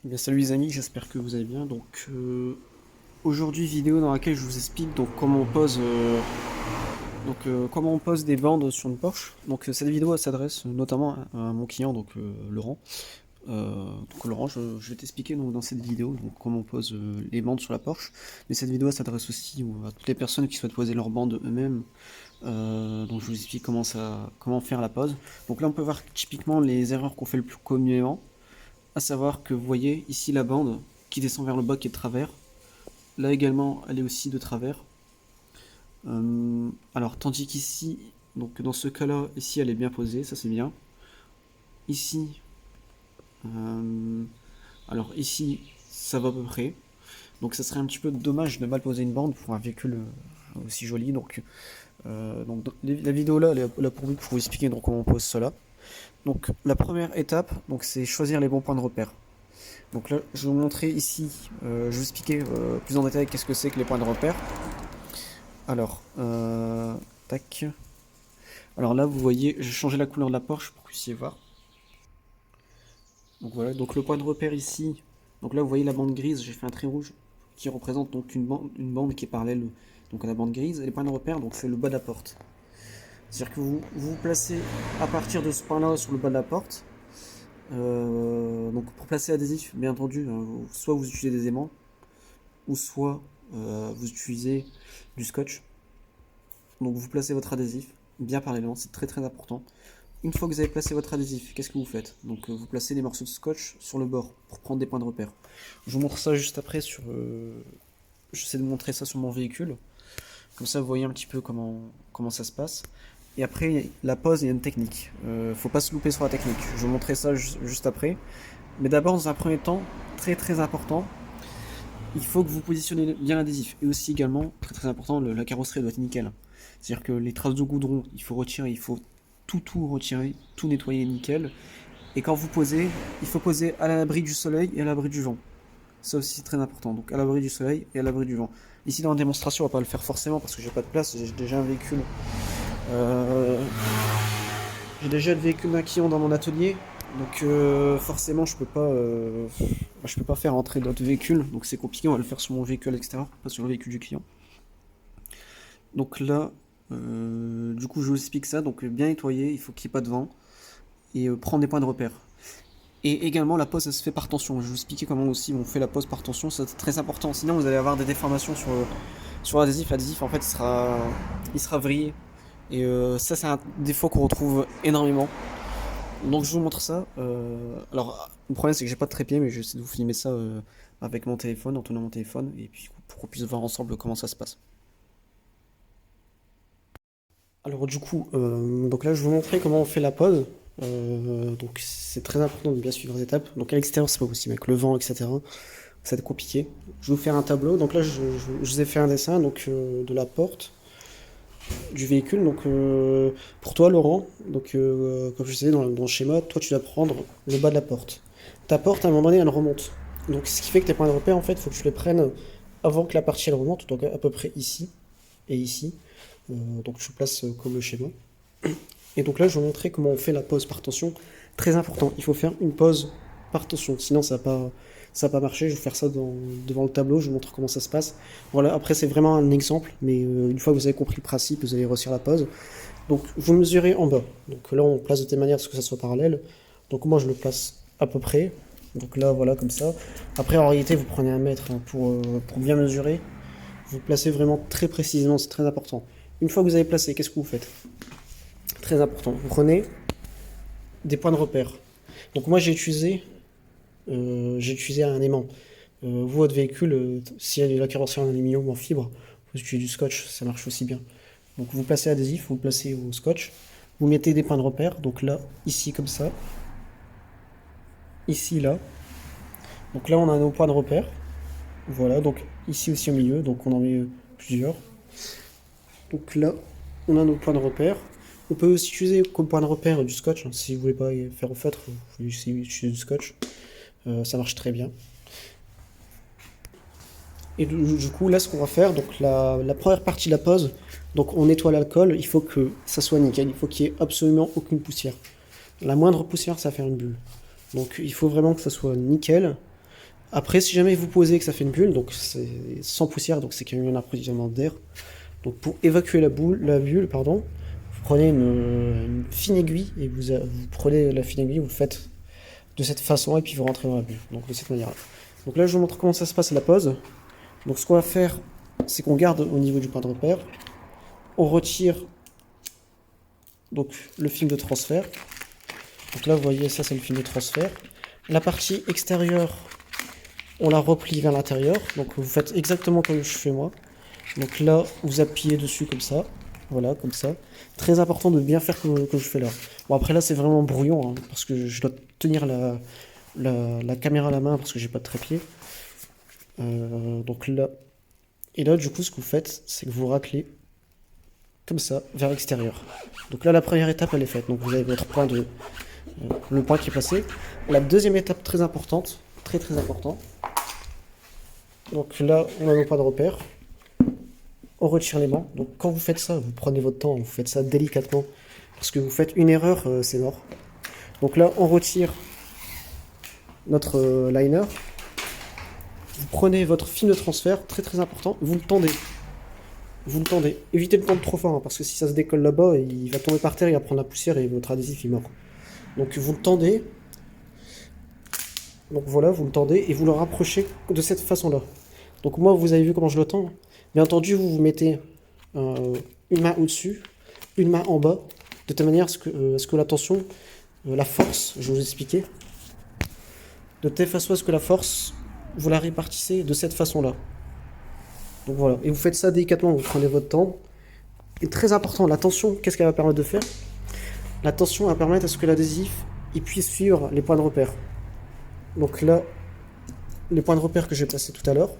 Bien, salut les amis, j'espère que vous allez bien. Aujourd'hui vidéo dans laquelle je vous explique comment on pose des bandes sur une Porsche. Cette vidéo elle s'adresse notamment à mon client Laurent. Laurent, je vais t'expliquer dans cette vidéo comment on pose les bandes sur la Porsche. Mais cette vidéo elle s'adresse aussi à toutes les personnes qui souhaitent poser leurs bandes eux-mêmes. Donc je vous explique comment faire la pose. Donc là on peut voir typiquement les erreurs qu'on fait le plus communément. À savoir que vous voyez ici la bande qui descend vers le bas qui est de travers. Là également, elle est aussi de travers. Alors, tandis qu'ici, donc dans ce cas-là, ici elle est bien posée, ça c'est bien. Ici, euh, alors ici, ça va à peu près. Donc ça serait un petit peu dommage de mal poser une bande pour un véhicule aussi joli. La vidéo là, elle est là pour vous expliquer comment on pose cela. Donc la première étape, c'est choisir les bons points de repère. Donc là, je vais vous montrer ici, je vais vous expliquer plus en détail qu'est-ce que c'est que les points de repère. Alors, tac. Alors là, vous voyez, j'ai changé la couleur de la Porsche pour que vous puissiez voir. Donc voilà, donc le point de repère ici. Donc là, vous voyez la bande grise, j'ai fait un trait rouge qui représente donc une bande qui est parallèle donc à la bande grise. Et les points de repère, donc c'est le bas de la porte. C'est-à-dire que vous vous placez à partir de ce point-là sur le bas de la porte. Donc pour placer l'adhésif, bien entendu, soit vous utilisez des aimants, ou soit vous utilisez du scotch. Donc vous placez votre adhésif bien parallèlement, c'est très très important. Une fois que vous avez placé votre adhésif, qu'est-ce que vous faites? Donc vous placez des morceaux de scotch sur le bord pour prendre des points de repère. Je vous montre ça juste après j'essaie de montrer ça sur mon véhicule. Comme ça vous voyez un petit peu comment ça se passe. Et après la pose, il y a une technique. Faut pas se louper sur la technique. Je vais vous montrer ça juste après. Mais d'abord, dans un premier temps, très très important, il faut que vous positionnez bien l'adhésif. Et aussi également, très très important, la carrosserie doit être nickel. C'est-à-dire que les traces de goudron, il faut retirer, il faut tout retirer, tout nettoyer nickel. Et quand vous posez, il faut poser à l'abri du soleil et à l'abri du vent. Ça aussi c'est très important. Donc à l'abri du soleil et à l'abri du vent. Ici dans la démonstration, on va pas le faire forcément parce que j'ai pas de place, j'ai déjà un véhicule. Euh, j'ai déjà le véhicule d'un client dans mon atelier. Donc forcément je peux pas faire entrer d'autres véhicules, donc c'est compliqué, on va le faire sur mon véhicule extérieur, pas sur le véhicule du client. Donc là, du coup je vous explique ça, donc bien nettoyer, il faut qu'il n'y ait pas de vent, et prendre des points de repère. Et également la pose ça se fait par tension, je vais vous expliquer comment aussi on fait la pose par tension, c'est très important, sinon vous allez avoir des déformations sur l'adhésif en fait il sera vrillé. Et ça c'est un défaut qu'on retrouve énormément. Donc je vous montre ça. Alors le problème c'est que j'ai pas de trépied, mais je vais essayer de vous filmer ça avec mon téléphone, en tenant mon téléphone, et puis pour qu'on puisse voir ensemble comment ça se passe. Alors du coup, donc là je vais vous montrer comment on fait la pose. Donc c'est très important de bien suivre les étapes. Donc à l'extérieur c'est pas possible avec le vent, etc. Ça va être compliqué. Je vais vous faire un tableau. Donc là je vous ai fait un dessin de la porte du véhicule. Donc pour toi Laurent, comme je disais dans le schéma, toi tu dois prendre le bas de la porte. Ta porte à un moment donné elle remonte. Donc ce qui fait que tes points de repère en fait il faut que tu les prennes avant que la partie elle remonte, donc à peu près ici et ici. Donc je place comme le schéma. Et donc là je vais vous montrer comment on fait la pose par tension. Très important, il faut faire une pose par tension, sinon ça va pas marcher. Je vais faire ça devant le tableau, je vous montre comment ça se passe. Voilà, après c'est vraiment un exemple, mais une fois que vous avez compris le principe, vous allez réussir la pose. Donc vous mesurez en bas. Donc là on place de telle manière à ce que ça soit parallèle. Donc moi je le place à peu près. Donc là voilà comme ça. Après en réalité vous prenez un mètre hein, pour bien mesurer. Vous placez vraiment très précisément, c'est très important. Une fois que vous avez placé, qu'est-ce que vous faites? Très important, vous prenez des points de repère. Donc moi j'ai utilisé un aimant. Vous, votre véhicule, si la carrosserie en aluminium ou en fibre, vous utilisez du scotch, ça marche aussi bien. Donc vous placez l'adhésif, vous placez au scotch, vous mettez des points de repère, donc là, ici comme ça, ici, là. Donc là on a nos points de repère. Voilà, donc ici aussi au milieu, donc on en met plusieurs. Donc là, on a nos points de repère. On peut aussi utiliser comme point de repère du scotch. Si vous voulez pas faire au feutre, vous pouvez utiliser du scotch. Ça marche très bien. Et du coup, là, ce qu'on va faire, donc la première partie de la pose, donc on nettoie l'alcool, il faut que ça soit nickel, il faut qu'il n'y ait absolument aucune poussière. La moindre poussière, ça va faire une bulle. Donc il faut vraiment que ça soit nickel. Après, si jamais vous posez et que ça fait une bulle, donc c'est sans poussière, donc c'est qu'il y a eu un approvisionnement d'air. Donc pour évacuer la bulle, pardon, vous prenez une fine aiguille et vous prenez la fine aiguille, vous le faites de cette façon et puis vous rentrez dans la bulle. Donc de cette manière-là. Donc là, je vous montre comment ça se passe à la pose. Donc ce qu'on va faire, c'est qu'on garde au niveau du point de repère. On retire donc le film de transfert. Donc là, vous voyez, ça c'est le film de transfert. La partie extérieure, on la replie vers l'intérieur. Donc vous faites exactement comme je fais moi. Donc là, vous appuyez dessus comme ça. Voilà, comme ça. Très important de bien faire comme je fais là. Bon, après là, c'est vraiment brouillon, hein, parce que je dois tenir la caméra à la main parce que j'ai pas de trépied. Donc là. Et là, du coup, ce que vous faites, c'est que vous raclez comme ça vers l'extérieur. Donc là, la première étape, elle est faite. Donc vous avez votre point le point qui est placé. La deuxième étape très importante, très importante. Donc là, on a nos points de repère. On retire les bancs. Donc quand vous faites ça, vous prenez votre temps, vous faites ça délicatement. Parce que vous faites une erreur, c'est mort. Donc là, on retire notre liner. Vous prenez votre film de transfert, très important, vous le tendez. Vous le tendez. Évitez de le tendre trop fort, hein, parce que si ça se décolle là-bas, il va tomber par terre, il va prendre la poussière et votre adhésif est mort. Donc vous le tendez. Donc voilà, vous le tendez et vous le rapprochez de cette façon-là. Donc moi, vous avez vu comment je le tends. Bien entendu, vous mettez une main au-dessus, une main en bas, de telle manière à ce que la tension, la force, je vais vous expliquer, de telle façon à ce que la force, vous la répartissez de cette façon-là. Donc voilà, et vous faites ça délicatement, vous prenez votre temps. Et très important, la tension, qu'est-ce qu'elle va permettre de faire? La tension va permettre à ce que l'adhésif il puisse suivre les points de repère. Donc là, les points de repère que j'ai placés tout à l'heure.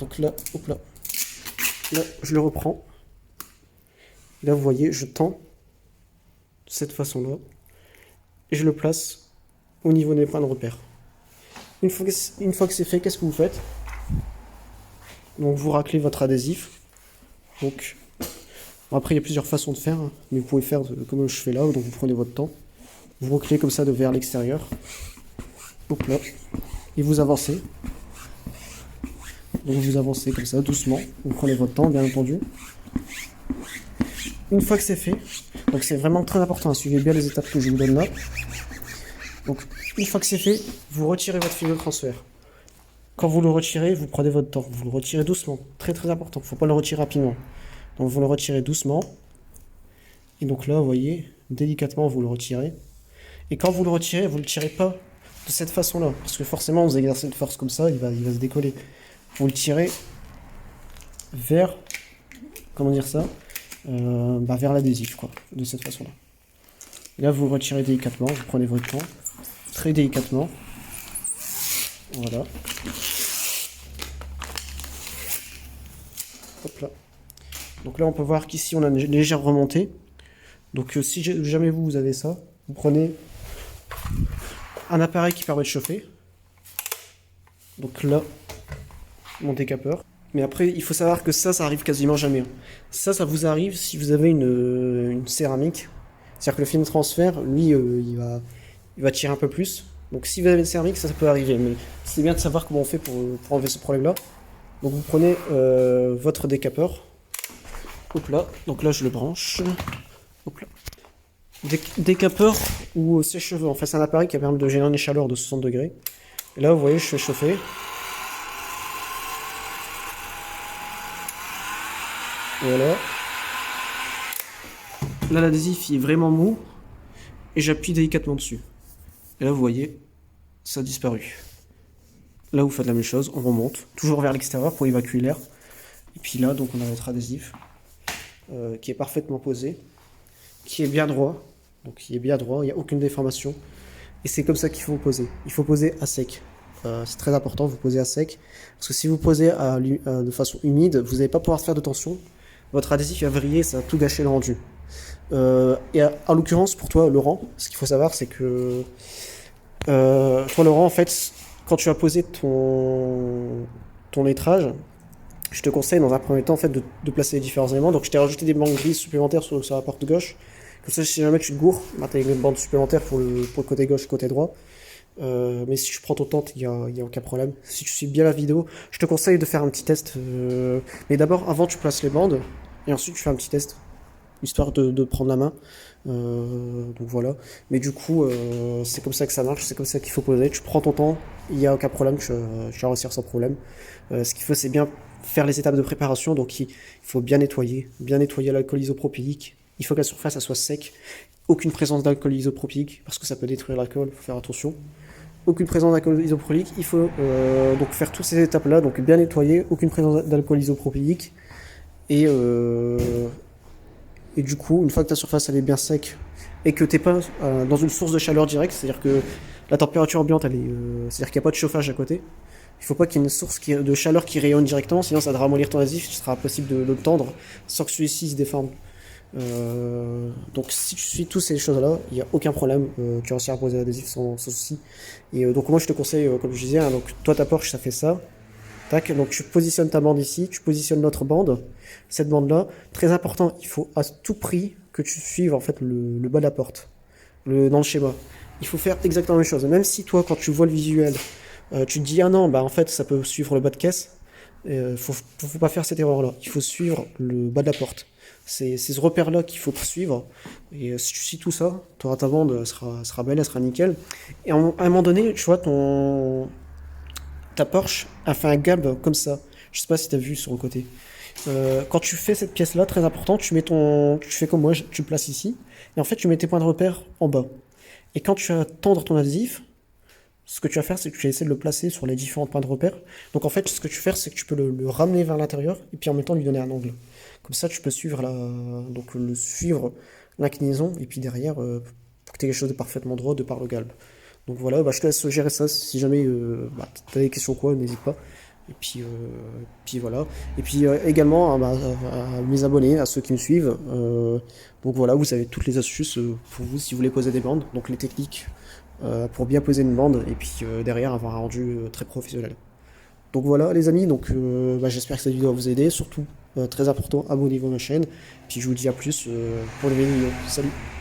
Donc là, hop là. Là, je le reprends. Là, vous voyez, je tends de cette façon-là. Et je le place au niveau des points de repère. Une fois que c'est fait, qu'est-ce que vous faites? Donc vous raclez votre adhésif. Donc, après, il y a plusieurs façons de faire, hein, mais vous pouvez faire comme je fais là. Donc vous prenez votre temps. Vous raclez comme ça de vers l'extérieur. Hop là. Et vous avancez. Donc vous avancez comme ça, doucement. Vous prenez votre temps, bien entendu. Une fois que c'est fait, donc c'est vraiment très important, suivez bien les étapes que je vous donne là. Donc une fois que c'est fait, vous retirez votre fil de transfert. Quand vous le retirez, vous prenez votre temps. Vous le retirez doucement, très important. Il ne faut pas le retirer rapidement. Donc vous le retirez doucement. Et donc là, vous voyez, délicatement, vous le retirez. Et quand vous le retirez, vous ne le tirez pas de cette façon-là. Parce que forcément, vous exercez une force comme ça, il va se décoller. Vous le tirez vers, comment dire ça, vers l'adhésif, quoi, de cette façon-là. Et là, vous le retirez délicatement, vous prenez votre temps, très délicatement. Voilà. Hop là. Donc là, on peut voir qu'ici, on a une légère remontée. Donc si jamais vous avez ça, vous prenez un appareil qui permet de chauffer. Donc là, mon décapeur. Mais après, il faut savoir que ça arrive quasiment jamais. Ça vous arrive si vous avez une céramique. C'est-à-dire que le film de transfert, lui, il va tirer un peu plus. Donc si vous avez une céramique, ça peut arriver. Mais c'est bien de savoir comment on fait pour enlever ce problème-là. Donc vous prenez votre décapeur. Hop là. Donc là, je le branche. Hop là. Décapeur ou sèche-cheveux. En fait, c'est un appareil qui permet de générer une chaleur de 60 degrés. Et là, vous voyez, je fais chauffer. Voilà. Là, l'adhésif il est vraiment mou. Et j'appuie délicatement dessus. Et là, vous voyez, ça a disparu. Là, vous faites la même chose. On remonte. Toujours vers l'extérieur pour évacuer l'air. Et puis là, donc, on a notre adhésif. Qui est parfaitement posé. Qui est bien droit. Donc, il est bien droit. Il n'y a aucune déformation. Et c'est comme ça qu'il faut poser. Il faut poser à sec. C'est très important, vous posez à sec. Parce que si vous posez de façon humide, vous n'allez pas pouvoir faire de tension. Votre adhésif va vriller, ça va tout gâcher le rendu. Et en l'occurrence, pour toi, Laurent, ce qu'il faut savoir, c'est que toi, Laurent, en fait, quand tu as posé ton lettrage, je te conseille dans un premier temps en fait, de placer les différents éléments. Donc je t'ai rajouté des bandes grises supplémentaires sur la porte gauche. Comme ça, si jamais tu te gourres, bah, tu as une bande supplémentaire pour le côté gauche et le côté droit. Mais si tu prends ton temps, y a aucun problème. Si tu suis bien la vidéo, je te conseille de faire un petit test. Mais d'abord, avant, tu places les bandes. Et ensuite, tu fais un petit test. Histoire de prendre la main. Donc voilà. Mais du coup, c'est comme ça que ça marche. C'est comme ça qu'il faut poser. Tu prends ton temps. Il n'y a aucun problème. Tu vas réussir sans problème. Ce qu'il faut, c'est bien faire les étapes de préparation. Donc il faut bien nettoyer. Bien nettoyer l'alcool isopropylique. Il faut que la surface elle soit sec. Aucune présence d'alcool isopropylique. Parce que ça peut détruire l'alcool. Il faut faire attention. Aucune présence d'alcool isopropylique. Il faut donc faire toutes ces étapes-là, donc bien nettoyer, aucune présence d'alcool isopropylique. Et, euh, et du coup, une fois que ta surface elle est bien sec et que t'es pas dans une source de chaleur directe, c'est-à-dire que la température ambiante, c'est-à-dire qu'il n'y a pas de chauffage à côté. Il faut pas qu'il y ait une source de chaleur qui rayonne directement, sinon ça va ramollir ton adhésif, il sera impossible de le tendre sans que celui-ci se déforme. Donc si tu suis toutes ces choses-là, il n'y a aucun problème, tu réussis à poser l'adhésif sans souci. Et donc moi je te conseille, comme je disais, hein, donc toi ta Porsche ça fait ça. Tac, donc tu positionnes ta bande ici, tu positionnes l'autre bande, cette bande-là. Très important, il faut à tout prix que tu suives en fait le bas de la porte, dans le schéma. Il faut faire exactement la même chose. Même si toi, quand tu vois le visuel, tu te dis ah non, bah en fait ça peut suivre le bas de caisse. Faut pas faire cette erreur-là. Il faut suivre le bas de la porte. C'est ce repère-là qu'il faut suivre. Et si tu suis tout ça, ta bande sera belle, elle sera nickel. Et à un moment donné, tu vois, ta Porsche a fait un gab comme ça. Je sais pas si tu as vu sur le côté. Quand tu fais cette pièce-là, très important, tu fais comme moi, tu le places ici. Et en fait, tu mets tes points de repère en bas. Et quand tu vas tendre ton adhésif, ce que tu vas faire, c'est que tu vas essayer de le placer sur les différents points de repère. Donc en fait, ce que tu fais, c'est que tu peux le ramener vers l'intérieur et puis en même temps lui donner un angle. Comme ça, tu peux suivre suivre l'inclinaison et puis derrière, pour que tu aies quelque chose de parfaitement droit de par le galbe. Donc voilà, bah, je te laisse gérer ça. Si jamais tu as des questions quoi, n'hésite pas. Et puis voilà. Et puis également à mes abonnés, à ceux qui me suivent. Donc voilà, vous avez toutes les astuces pour vous si vous voulez poser des bandes. Donc les techniques pour bien poser une bande et puis derrière avoir un rendu très professionnel. Donc voilà les amis, donc j'espère que cette vidéo va vous aider. Surtout, très important, abonnez-vous à ma chaîne. Puis je vous dis à plus pour les vidéos. Salut!